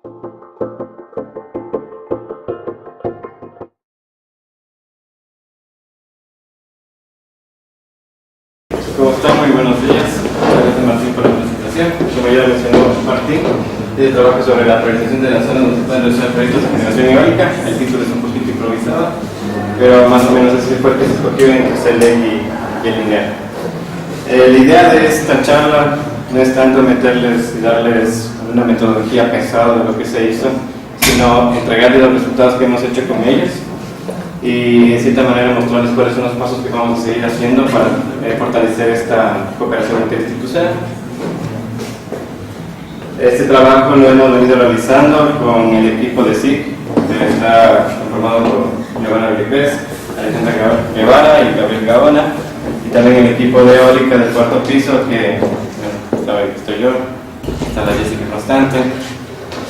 ¿Cómo están? Muy buenos días. Gracias Martín por la presentación. Como ya mencionó Martín, trabajo sobre la priorización de las zonas donde se pueden realizar proyectos de generación eólica. El título es un poquito improvisado, pero más o menos así fue que se escogió entre CELEC y el INER. La idea de esta charla no es tanto meterles y darles una metodología pensada de lo que se hizo, sino entregarles los resultados que hemos hecho con ellos y de cierta manera mostrarles cuáles son los pasos que vamos a seguir haciendo para fortalecer esta cooperación interinstitucional. Este trabajo lo hemos venido realizando con el equipo de SIC, que está conformado por Giovanna Villepes, Alejandra Guevara y Gabriel Gaona, y también el equipo de eólica del cuarto piso, que estoy yo, está la Jessica Constante,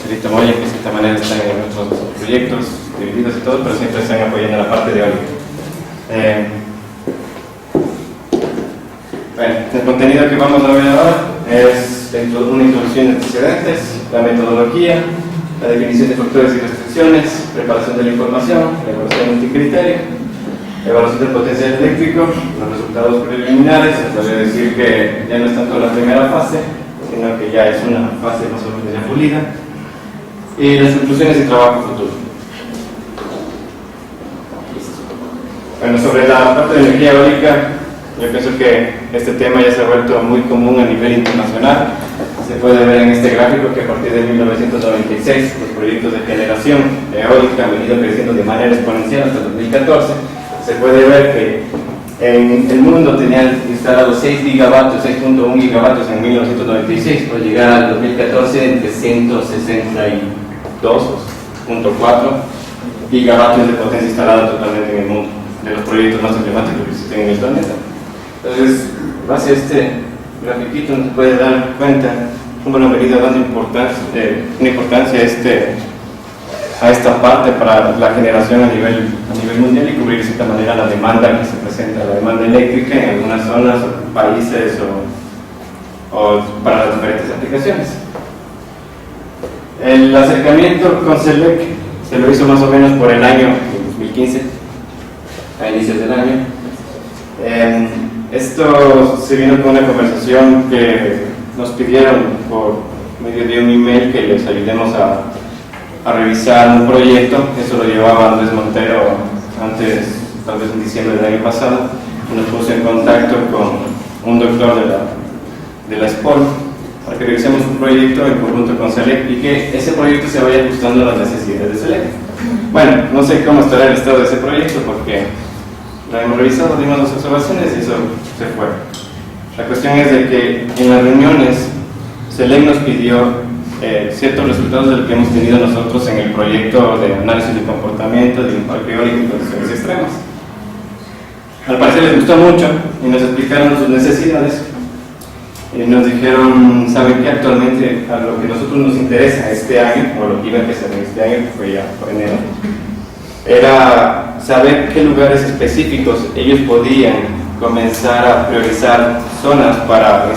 Celito Moya, que de cierta manera están en nuestros proyectos divididos y todo, pero siempre están apoyando la parte de eólica. Bueno, el contenido que vamos a ver ahora es una introducción de antecedentes, la metodología, la definición de factores y restricciones, preparación de la información, la evaluación multicriterio, evaluación del potencial eléctrico, los resultados preliminares. Se podría decir que ya no es tanto la primera fase, sino que ya es una fase más o menos ya pulida, y las conclusiones y trabajo futuro. Bueno, sobre la parte de energía eólica, yo pienso que este tema ya se ha vuelto muy común a nivel internacional. Se puede ver en este gráfico que a partir de 1996 los proyectos de generación eólica han venido creciendo de manera exponencial hasta 2014. Se puede ver que en el mundo tenían instalados 6 gigavatios, 6.1 gigavatios en 1996, por llegar al 2014 entre 162.4 gigavatios de potencia instalada totalmente en el mundo, de los proyectos más emblemáticos que existen en el planeta. Entonces, base a este grafiquito nos puede dar cuenta cómo nos ha venido dando una importancia a esta parte para la generación a nivel mundial y cubrir de cierta manera la demanda que se presenta, la demanda eléctrica en algunas zonas, o países o para las diferentes aplicaciones. El acercamiento con CELEC se lo hizo más o menos por el año 2015, a inicios del año. Esto se vino con una conversación que nos pidieron por medio de un email que les ayudemos a revisar un proyecto. Eso lo llevaba Andrés Montero antes, tal vez en diciembre del año pasado, y nos puso en contacto con un doctor de la SPOL para que revisemos un proyecto en conjunto con CELEC y que ese proyecto se vaya ajustando a las necesidades de CELEC. Bueno, no sé cómo estará el estado de ese proyecto porque lo hemos revisado, dimos las observaciones y eso se fue. La cuestión es de que en las reuniones CELEC nos pidió ciertos resultados de lo que hemos tenido nosotros en el proyecto de análisis de comportamiento de un parque eólico en condiciones extremas. Al parecer les gustó mucho y nos explicaron sus necesidades y nos dijeron, ¿saben qué? Actualmente a lo que a nosotros nos interesa este año, o lo que iba a empezar en este año, que fue ya por enero, era saber qué lugares específicos ellos podían comenzar a priorizar zonas para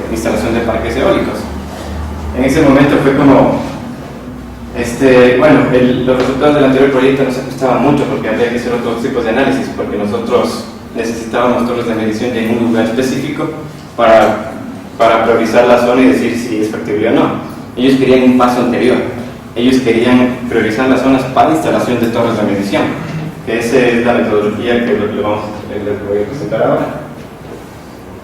instalación de parques eólicos. En ese momento fue como, los resultados del anterior proyecto nos ajustaban mucho porque había que hacer otros tipos de análisis, porque nosotros necesitábamos torres de medición en un lugar específico para priorizar la zona y decir si es factible o no. Ellos querían un paso anterior. Ellos querían priorizar las zonas para instalación de torres de medición, que esa es la metodología que les voy a presentar ahora.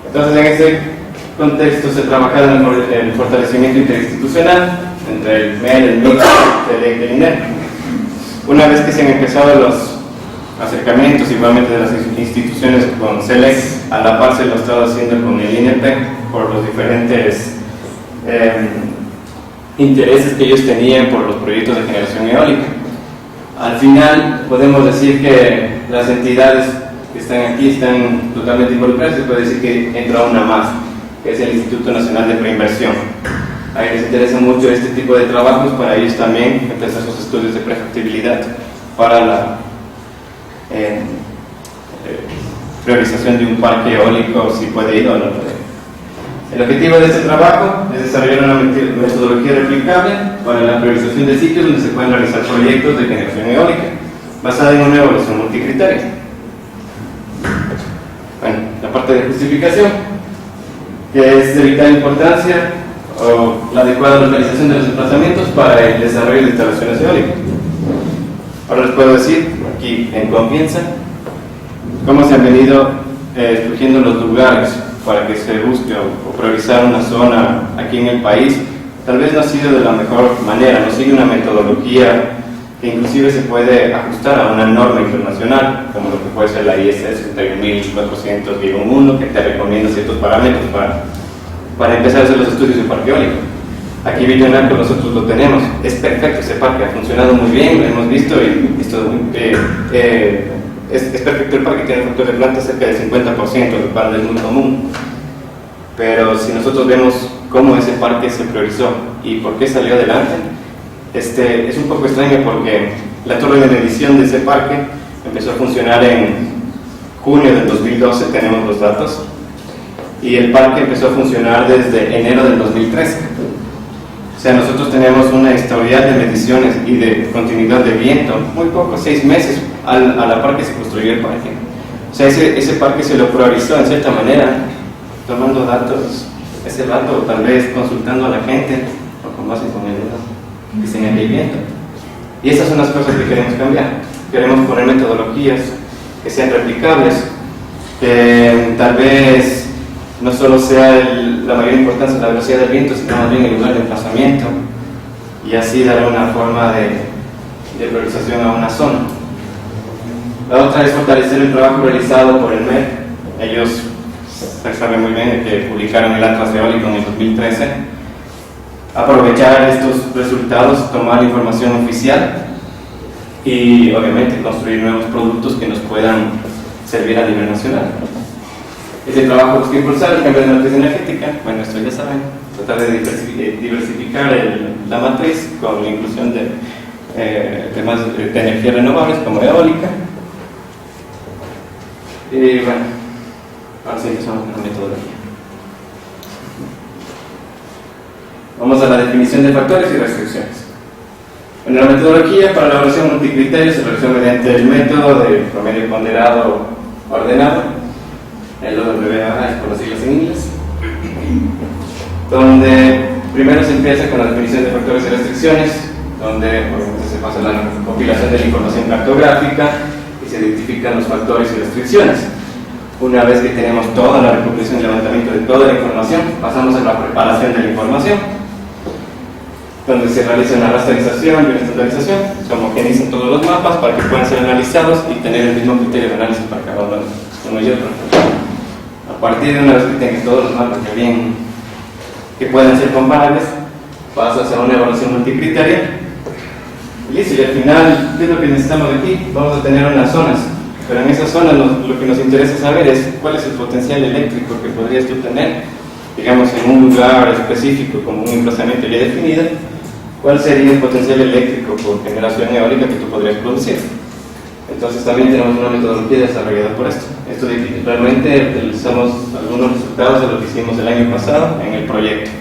Entonces, en ese contexto se trabajaba en el fortalecimiento interinstitucional entre el MER, el MIC, CELEC y el INER. Una vez que se han empezado los acercamientos igualmente de las instituciones con CELEC, a la par se lo ha estado haciendo con el INEPEC por los diferentes intereses que ellos tenían por los proyectos de generación eólica. Al final podemos decir que las entidades que están aquí están totalmente involucradas. Se puede decir que entra una más, que es el Instituto Nacional de Preinversión. A ellos les interesa mucho este tipo de trabajos para ellos también empezar sus estudios de prefactibilidad para la priorización de un parque eólico, si puede ir o no puede. El objetivo de este trabajo es desarrollar una metodología replicable para la priorización de sitios donde se pueden realizar proyectos de generación eólica, basada en una evaluación multicriterio. Bueno, la parte de justificación, que es de vital importancia, o la adecuada localización de los emplazamientos para el desarrollo de instalaciones eólicas. Ahora les puedo decir, aquí en confianza, cómo se han venido escogiendo los lugares para que se busque o priorizar una zona aquí en el país. Tal vez no ha sido de la mejor manera, no sigue una metodología que inclusive se puede ajustar a una norma internacional, como lo que puede ser la IS 61400-1, que te recomienda ciertos parámetros para empezar a hacer los estudios de parque eólico. Aquí Villonaco nosotros lo tenemos, es perfecto ese parque, ha funcionado muy bien, lo hemos visto y es perfecto el parque, tiene un factor de planta cerca del 50%, lo cual es muy común. Pero si nosotros vemos cómo ese parque se priorizó y por qué salió adelante, es un poco extraño porque la torre de medición de ese parque empezó a funcionar en junio del 2012, tenemos los datos, y el parque empezó a funcionar desde enero del 2013. O sea, nosotros tenemos una historial de mediciones y de continuidad de viento, muy poco, 6 meses a la par que se construyó el parque. O sea, ese parque se lo priorizó en cierta manera, tomando datos, ese rato tal vez consultando a la gente, o con base con el que se el viento. Y esas son las cosas que queremos cambiar. Queremos poner metodologías que sean replicables, que tal vez no solo sea la mayor importancia la velocidad del viento, sino más bien el lugar de emplazamiento, y así dar una forma de priorización a una zona. La otra es fortalecer el trabajo realizado por el MED. Ellos saben muy bien que publicaron el Atlas Eólico en el 2013. Aprovechar estos resultados, tomar información oficial y obviamente construir nuevos productos que nos puedan servir a nivel nacional. Ese trabajo busca impulsar el cambio de matriz energética. Bueno, esto ya saben, tratar de diversificar la matriz con la inclusión de temas de energías renovables como eólica. Y bueno, ahora sí empezamos con la metodología. Vamos a la definición de factores y restricciones. Bueno, la metodología para la evaluación multicriterio se realiza mediante el método de promedio ponderado ordenado, el OWA es por las siglas en inglés, donde primero se empieza con la definición de factores y restricciones, donde obviamente se pasa la compilación de la información cartográfica y se identifican los factores y restricciones. Una vez que tenemos toda la recopilación y levantamiento de toda la información, pasamos a la preparación de la información, donde se realiza una rasterización y una estandarización, se homogenizan todos los mapas para que puedan ser analizados y tener el mismo criterio de análisis para cada uno y otro. A partir de una vez que tengas todos los mapas que puedan ser comparables, pasas a una evaluación multicriterio y listo, y al final, ¿qué es lo que necesitamos de aquí? Vamos a tener unas zonas, pero en esas zonas lo que nos interesa saber es cuál es el potencial eléctrico que podrías tú tener, digamos, en un lugar específico como un emplazamiento ya definido. ¿Cuál sería el potencial eléctrico por generación eólica que tú podrías producir? Entonces también tenemos una metodología desarrollada por esto. Realmente utilizamos algunos resultados de lo que hicimos el año pasado en el proyecto.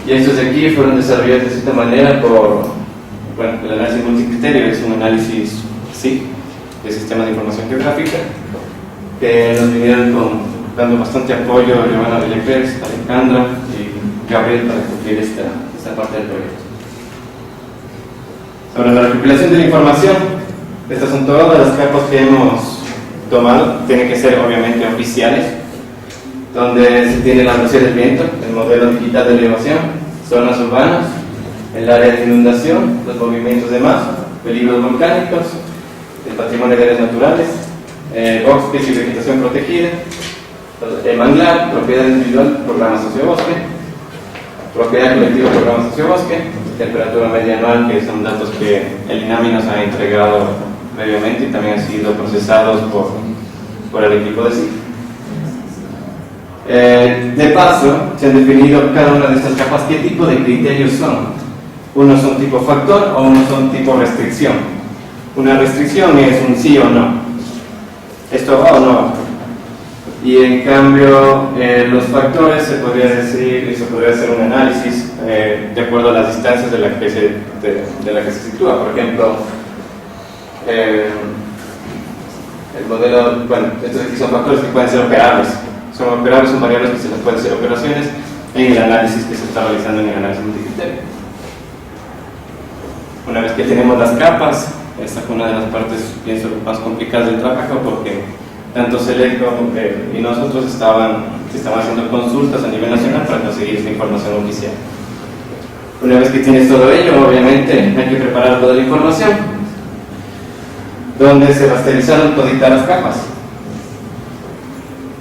Y estos de aquí fueron desarrollados de cierta manera el análisis multicriterio es un análisis SIG, de sistemas de información geográfica, que nos vinieron dando bastante apoyo a Giovanna Villacrés, Alejandra y Gabriel para cumplir esta parte del proyecto. Sobre la recopilación de la información, estas son todas las capas que hemos tomado, tienen que ser obviamente oficiales, donde se tiene la velocidad del viento, el modelo digital de elevación, zonas urbanas, el área de inundación, los movimientos de masa, peligros volcánicos, el patrimonio de áreas naturales, bosques y vegetación protegida, el manglar, propiedad individual, programa sociobosque, propiedad colectiva, programa sociobosque, temperatura media anual, que son datos que el INAMI nos ha entregado previamente y también han sido procesados por el equipo de SIG. De paso, se han definido cada una de estas capas qué tipo de criterios son. Unos son tipo factor o unos son tipo restricción. Una restricción es un sí o no. ¿Esto va o no va? y en cambio los factores se podría decir, se podría hacer un análisis de acuerdo a las distancias de la que se sitúa. Por ejemplo, el modelo, bueno, estos aquí son factores que pueden ser operables, son variables que se les pueden hacer operaciones en el análisis que se está realizando en el análisis multicriterio. Una vez que tenemos las capas, esta fue una de las partes, pienso, más complicadas del trabajo, porque tanto Selecco y nosotros estaban haciendo consultas a nivel nacional para conseguir esta información oficial. Una vez que tienes todo ello, obviamente hay que preparar toda la información, donde se rasterizaron toditas las capas.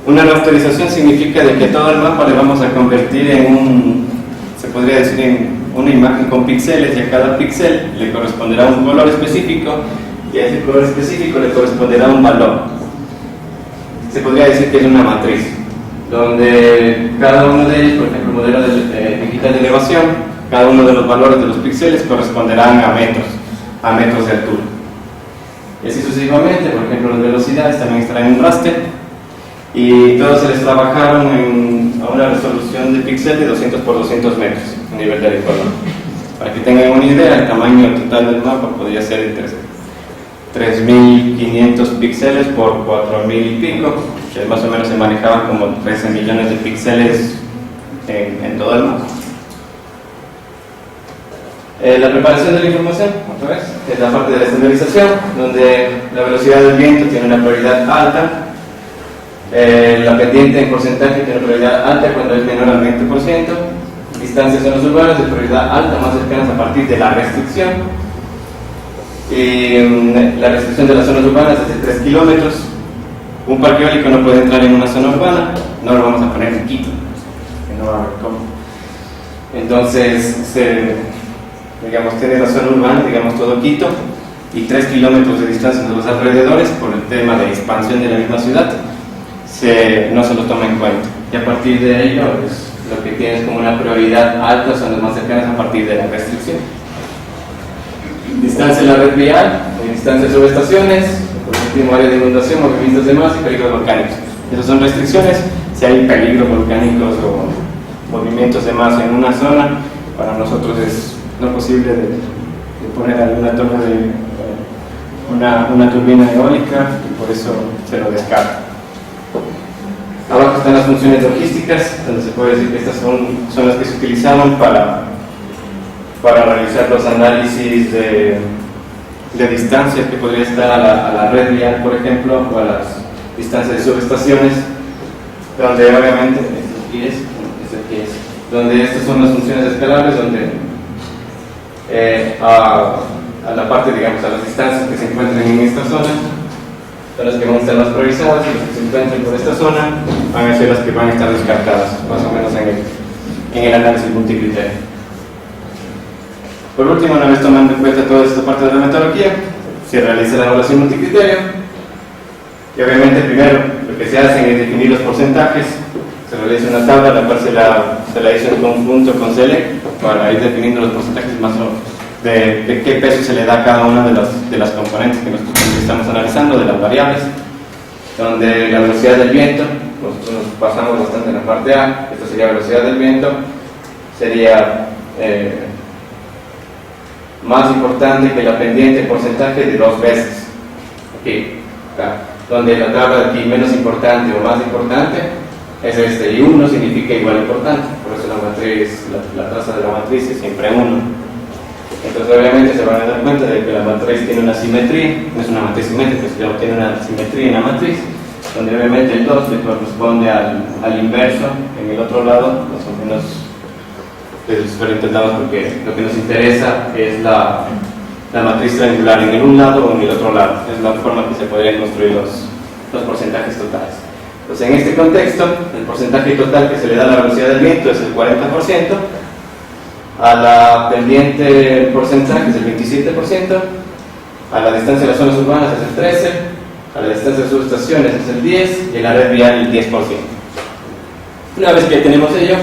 Una rasterización significa de que todo el mapa le vamos a convertir en se podría decir en una imagen con píxeles, y a cada píxel le corresponderá un color específico, y a ese color específico le corresponderá un valor. Se podría decir que es una matriz, donde cada uno de ellos, por ejemplo, el modelo digital de elevación, cada uno de los valores de los píxeles corresponderán a metros de altura. Y así sucesivamente. Por ejemplo, las velocidades también estarán en un raster, y todos se les trabajaron a una resolución de píxel de 200 por 200 metros a nivel de color. Para que tengan una idea, el tamaño total del mapa podría ser entre 3.500 píxeles por 4.000 y pico, que más o menos se manejaban como 13 millones de píxeles en todo el mapa. La preparación de la información, otra vez, es la parte de la estandarización, donde la velocidad del viento tiene una prioridad alta, la pendiente en porcentaje tiene prioridad alta cuando es menor al 20%, distancias zonas urbanas de prioridad alta más cercanas a partir de la restricción, y la restricción de las zonas urbanas es de 3 kilómetros. Un parque eólico no puede entrar en una zona urbana, no lo vamos a poner en Quito, que no va a haber cómo. Entonces, digamos, tiene la zona urbana, digamos todo Quito, y 3 kilómetros de distancia de los alrededores, por el tema de expansión de la misma ciudad, no se lo toma en cuenta. Y a partir de ello, pues, lo que tienes como una prioridad alta son las más cercanas a partir de la restricción. Distancia en la red vial, distancia sobre estaciones, por último, área de inundación, movimientos de masa y peligros volcánicos. Esas son restricciones. Si hay peligros volcánicos o movimientos de masa en una zona, para nosotros es no posible de poner alguna torre de una turbina eólica, y por eso se lo descarta. Abajo están las funciones logísticas, donde se puede decir que estas son las que se utilizaban para realizar los análisis de distancias que podría estar a la red vial, por ejemplo, o a las distancias de subestaciones, donde obviamente donde estas son las funciones escalables, donde a la parte, digamos, a las distancias que se encuentren en esta zona son las que van a estar más priorizadas, y las que se encuentren por esta zona van a ser las que van a estar descartadas, más o menos en el análisis multicriterio. Por último, una vez tomando en cuenta toda esta parte de la metodología, se realiza la evaluación multicriterio, y obviamente primero lo que se hace es definir los porcentajes. Se realiza una tabla, la cual se la hizo en conjunto con Select, para ir definiendo los porcentajes más o menos de qué peso se le da a cada una de las componentes que nosotros estamos analizando, de las variables, donde la velocidad del viento, nosotros nos pasamos bastante en la parte A, esto sería velocidad del viento, sería más importante que la pendiente en porcentaje de 2 veces. Aquí, donde la tabla de aquí menos importante o más importante es este, y 1 significa igual importante, por eso la matriz, la tasa de la matriz es siempre 1. Entonces obviamente se van a dar cuenta de que la matriz tiene una simetría, no es una matriz simétrica, sino tiene una simetría en la matriz, donde obviamente el 2 le corresponde al inverso en el otro lado, más o menos de los diferentes lados, porque lo que nos interesa es la matriz triangular en el un lado o en el otro lado. Es la forma que se podrían construir los porcentajes totales. Entonces, en este contexto, el porcentaje total que se le da a la velocidad del viento es el 40%, a la pendiente porcentaje es el 27%, a la distancia de las zonas urbanas es el 13%, a la distancia de subestaciones es el 10% y en la red vial el 10%. Una vez que tenemos ello,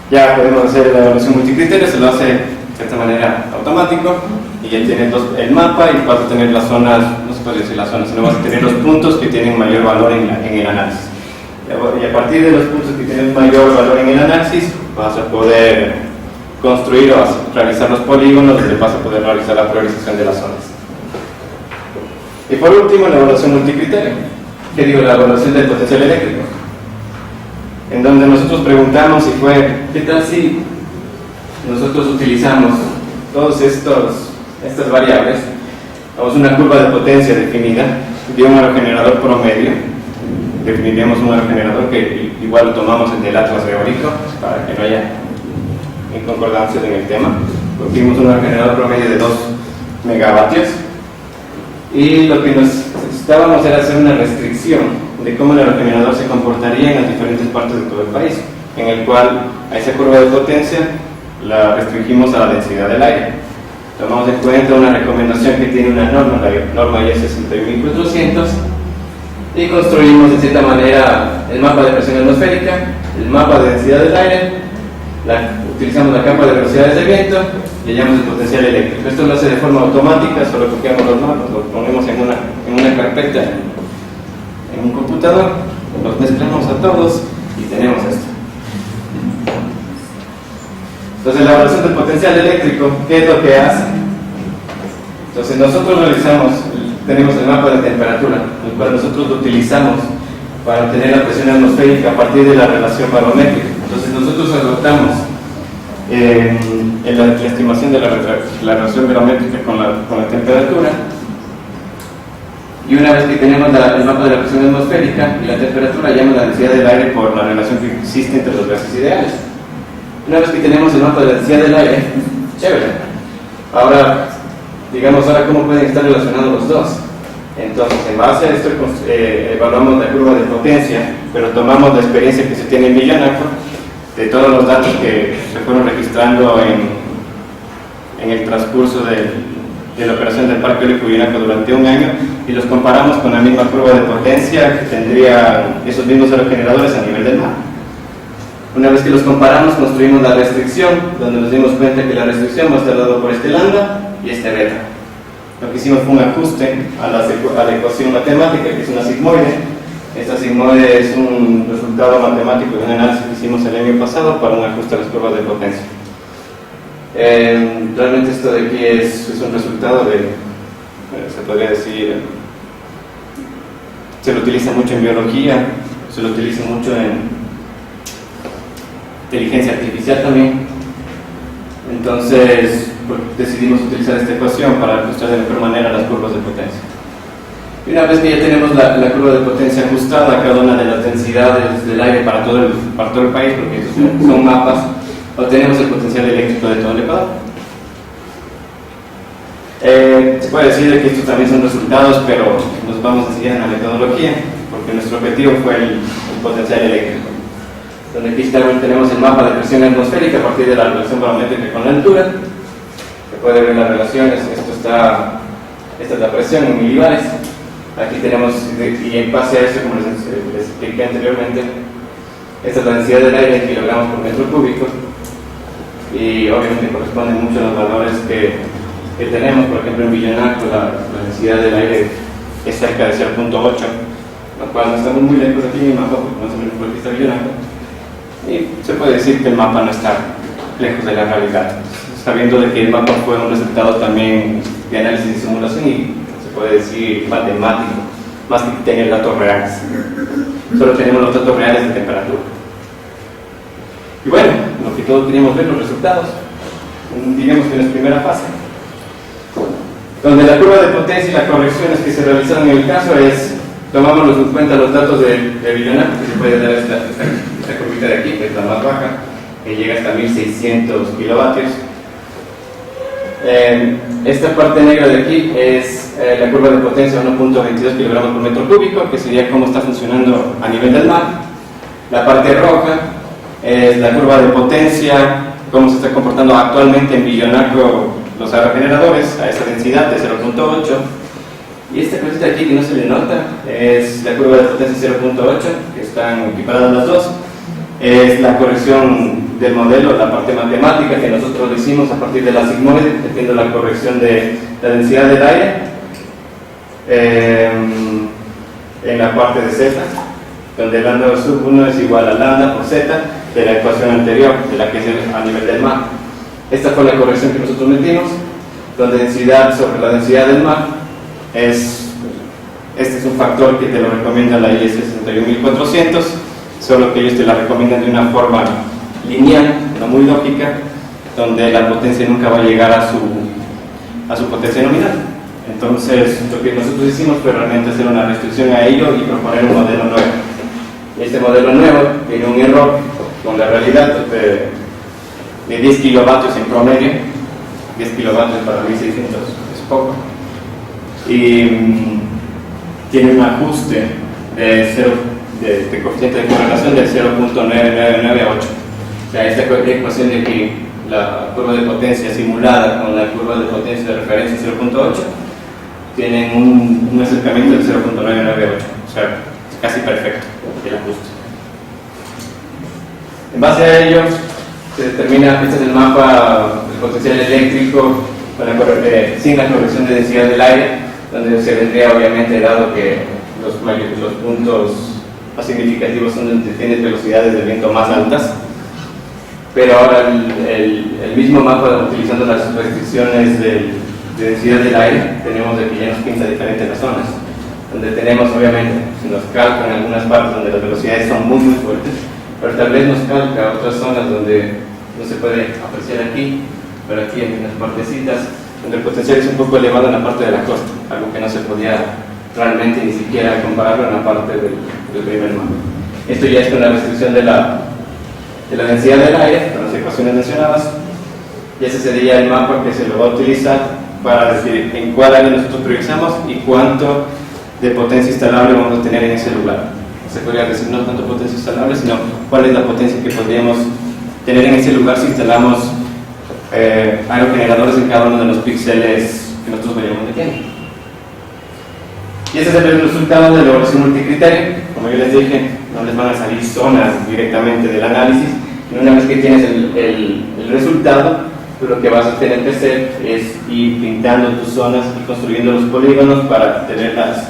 ya podemos hacer la evaluación multicriterio, se lo hace de cierta manera automático, y ya tiene el mapa, y vas a tener las zonas puede decir la zona, sino vas a tener los puntos que tienen mayor valor en el análisis. Y a partir de los puntos que tienen mayor valor en el análisis, vas a poder construir o realizar los polígonos donde vas a poder realizar la priorización de las zonas. Y por último, la evaluación multicriterio, que digo, la evaluación del potencial eléctrico, en donde nosotros preguntamos si fue, ¿qué tal si nosotros utilizamos todas estas variables? Damos una curva de potencia definida de un aerogenerador promedio, definiríamos un aerogenerador que igual lo tomamos en el atlas eólico para que no haya inconcordancias en el tema. Cogimos un aerogenerador promedio de 2 megavatios y lo que necesitábamos era hacer una restricción de cómo el aerogenerador se comportaría en las diferentes partes de todo el país, en el cual a esa curva de potencia la restringimos a la densidad del aire. Tomamos en cuenta una recomendación que tiene una norma, la norma IEC 61400, y construimos de cierta manera el mapa de presión atmosférica, el mapa de densidad del aire, utilizamos la capa de velocidades de viento y hallamos el potencial eléctrico. Esto lo hace de forma automática, solo copiamos los mapas, los ponemos en una carpeta en un computador, los mezclamos a todos y tenemos esto. Entonces, la evaluación del potencial eléctrico, ¿qué es lo que hace? Entonces, nosotros tenemos el mapa de temperatura, el cual nosotros lo utilizamos para obtener la presión atmosférica a partir de la relación barométrica. Entonces, nosotros adoptamos la estimación de la relación barométrica con la temperatura, y una vez que tenemos el mapa de la presión atmosférica y la temperatura, hallamos la densidad del aire por la relación que existe entre los gases ideales. Una vez que tenemos el mapa de la densidad del aire, chévere. Ahora, digamos, cómo pueden estar relacionados los dos. Entonces, en base a esto, evaluamos la curva de potencia, pero tomamos la experiencia que se tiene en Villanaco, de todos los datos que se fueron registrando en el transcurso de la operación del Parque Eólico Villanaco durante un año, y los comparamos con la misma curva de potencia que tendrían esos mismos aerogeneradores a nivel del mar. Una vez que los comparamos, construimos la restricción, donde nos dimos cuenta que la restricción va a estar dada por este lambda y este beta. Lo que hicimos fue un ajuste a la ecuación matemática, que es una sigmoide. Esta sigmoide es un resultado matemático de un análisis que hicimos el año pasado para un ajuste a las curvas de potencia. Realmente esto de aquí es un resultado se podría decir, se lo utiliza mucho en biología, se lo utiliza mucho en inteligencia artificial también. Entonces, decidimos utilizar esta ecuación para ajustar de mejor manera las curvas de potencia. Y una vez que ya tenemos la curva de potencia ajustada a cada una de las densidades del aire para todo el país, porque son mapas, obtenemos el potencial eléctrico de todo el Ecuador. Se puede decir que estos también son resultados, pero nos vamos a seguir en la metodología, porque nuestro objetivo fue el potencial eléctrico. Donde aquí tenemos el mapa de presión atmosférica a partir de la relación barométrica con la altura. Se puede ver las relaciones. Esta es la presión en milibares. Aquí tenemos, y en base a esto, como les expliqué anteriormente, esta es la densidad del aire en kilogramos por metro cúbico, y obviamente corresponden mucho a los valores que tenemos. Por ejemplo, en Villanaco la densidad del aire es cerca de 0.8, lo cual no estamos muy lejos de aquí en el mapa, porque más o menos por aquí está Villanaco. Y se puede decir que el mapa no está lejos de la realidad, sabiendo de que el mapa fue un resultado también de análisis y simulación, y se puede decir matemático, más que tener datos reales. Solo tenemos los datos reales de temperatura. Y bueno, lo que todos queríamos ver, los resultados, digamos que en la primera fase, donde la curva de potencia y las correcciones que se realizaron en el caso es, tomamos en cuenta los datos de Villanaco, que se puede dar esta curvita de aquí, que es la más baja, que llega hasta 1600 kilovatios. Esta parte negra de aquí es la curva de potencia 1.22 kilogramos por metro cúbico, que sería cómo está funcionando a nivel del mar. La parte roja es la curva de potencia, cómo se está comportando actualmente en Villanaco los aerogeneradores a esa densidad de 0.8. Y esta cosita aquí que no se le nota es la curva de potencia 0.8, que están equiparadas las dos. Es la corrección del modelo, la parte matemática que nosotros lo hicimos a partir de la sigmoide, metiendo la corrección de la densidad del aire. en la parte de z, donde lambda sub 1 es igual a lambda por z de la ecuación anterior, de la que es a nivel del mar. Esta fue la corrección que nosotros metimos, donde densidad sobre la densidad del mar este es un factor que te lo recomienda la IS 61400, solo que ellos te la recomiendan de una forma lineal, no muy lógica, donde la potencia nunca va a llegar a su potencia nominal. Entonces, lo que nosotros hicimos fue realmente hacer una restricción a ello y proponer un modelo nuevo. Este modelo nuevo tiene un error con la realidad de 10 kilovatios en promedio. 10 kilovatios para 1600 es poco. Y tiene un ajuste de coeficiente de correlación del 0.9998. O sea, esta ecuación de aquí, la curva de potencia simulada con la curva de potencia de referencia 0.8, tienen un acercamiento del 0.998. O sea, es casi perfecto el ajuste. En base a ello, se determina, este es el mapa del potencial eléctrico sin la corrección de densidad del aire, donde se vendría obviamente dado que los puntos más significativos son donde tienes velocidades de viento más altas, pero ahora el mismo mapa, utilizando las restricciones de densidad del aire, tenemos de que ya nos pinta diferentes las zonas, donde tenemos obviamente, se nos calcan algunas partes donde las velocidades son muy fuertes, pero tal vez nos calca otras zonas donde no se puede apreciar aquí, pero aquí en unas partecitas donde el potencial es un poco elevado en la parte de la costa, algo que no se podía realmente ni siquiera compararlo en la parte del primer mapa. Esto ya es con la restricción de la densidad del aire, con las ecuaciones mencionadas, y ese sería el mapa que se lo va a utilizar para decir en cuál área nosotros priorizamos y cuánto de potencia instalable vamos a tener en ese lugar. No se podría decir no tanto potencia instalable, sino cuál es la potencia que podríamos tener en ese lugar si instalamos aerogeneradores en cada uno de los píxeles que nosotros veríamos de tiempo. Y ese es el resultado de la evaluación multicriterio. Como yo les dije, no les van a salir zonas directamente del análisis, y una vez que tienes el resultado, tú lo que vas a tener que hacer es ir pintando tus zonas y construyendo los polígonos para tener las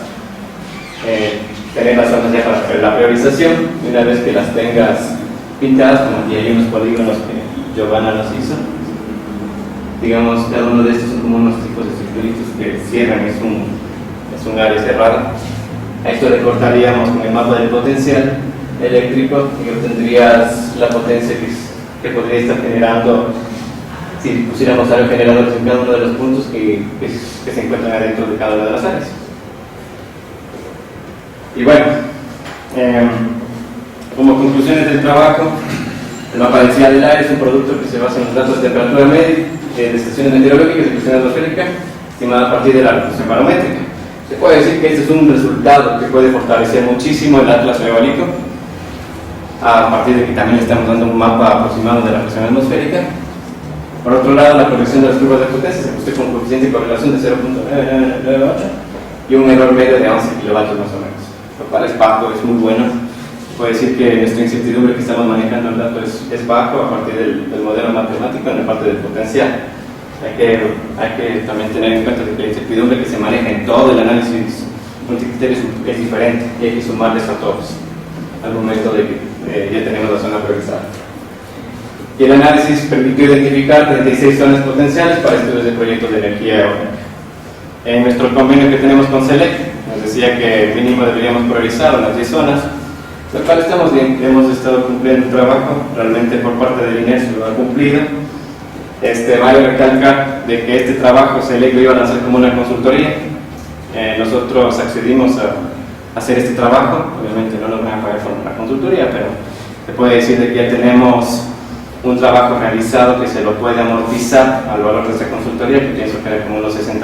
zonas ya para hacer la priorización. Y una vez que las tengas pintadas, como aquí hay unos polígonos que Giovanna nos hizo, digamos, cada uno de estos son como unos tipos de circulitos que cierran, es un área cerrada. A esto le cortaríamos con el mapa del potencial eléctrico y obtendrías la potencia que podría estar generando si pusiéramos aerogeneradores en cada uno de los puntos que se encuentran adentro de cada una de las áreas. Y bueno, como conclusiones del trabajo, el mapa de densidad del aire es un producto que se basa en los datos de temperatura media de estaciones meteorológicas y presión atmosférica estimada a partir de la reflexión barométrica. Se puede decir que este es un resultado que puede fortalecer muchísimo el atlas eólico, a partir de que también le estamos dando un mapa aproximado de la presión atmosférica. Por otro lado, la corrección de las curvas de potencia se ajusta con coeficiente de correlación de 0.998 y un error medio de 11 kilovatios más o menos, lo cual es bajo, es muy bueno. Se puede decir que nuestra incertidumbre que estamos manejando el dato es bajo a partir del modelo matemático en la parte del potencial. Hay que también tener en cuenta que la incertidumbre que se maneja en todo el análisis multicriterio es diferente y hay que sumarles a todos al momento de que ya tenemos la zona priorizada. Y el análisis permitió identificar 36 zonas potenciales para estudios de proyectos de energía eólica. En nuestro convenio que tenemos con SELEC, nos decía que mínimo deberíamos priorizar unas 10 zonas, lo cual estamos bien, hemos estado cumpliendo el trabajo, realmente por parte del INES lo ha cumplido. Vale recalcar de que este trabajo SELEC lo iba a lanzar como una consultoría. Nosotros accedimos a hacer este trabajo, obviamente no nos van a pagar por una consultoría, pero se puede decir de que ya tenemos un trabajo realizado que se lo puede amortizar al valor de esta consultoría, que pienso que era como unos $60,000.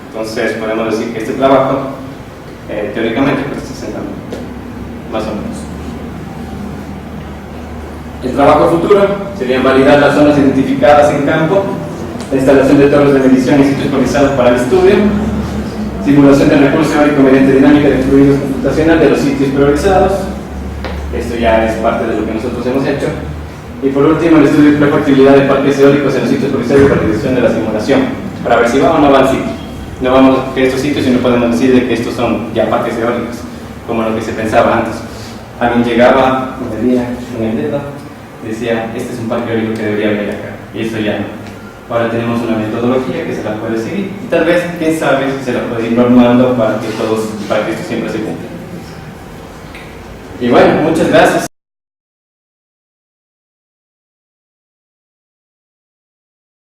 Entonces podemos decir que este trabajo teóricamente cuesta $60,000, más o menos. El trabajo futuro sería validar las zonas identificadas en campo, la instalación de torres de medición y sitios priorizados para el estudio, simulación del recurso eólico mediante dinámica de fluidos computacional de los sitios priorizados. Esto ya es parte de lo que nosotros hemos hecho. Y por último, el estudio de factibilidad de parques eólicos en los sitios priorizados para la realización de la simulación, para ver si va o no va al sitio. no vamos a estos sitios y no podemos decir de que estos son ya parques eólicos, como lo que se pensaba antes. Alguien llegaba, medía con el dedo, decía, este es un parque eólico que debería haber acá, y eso ya no. Ahora tenemos una metodología que se la puede seguir, y tal vez, quién sabe, se la puede ir normando para que esto siempre se cumpla. Y bueno, muchas gracias.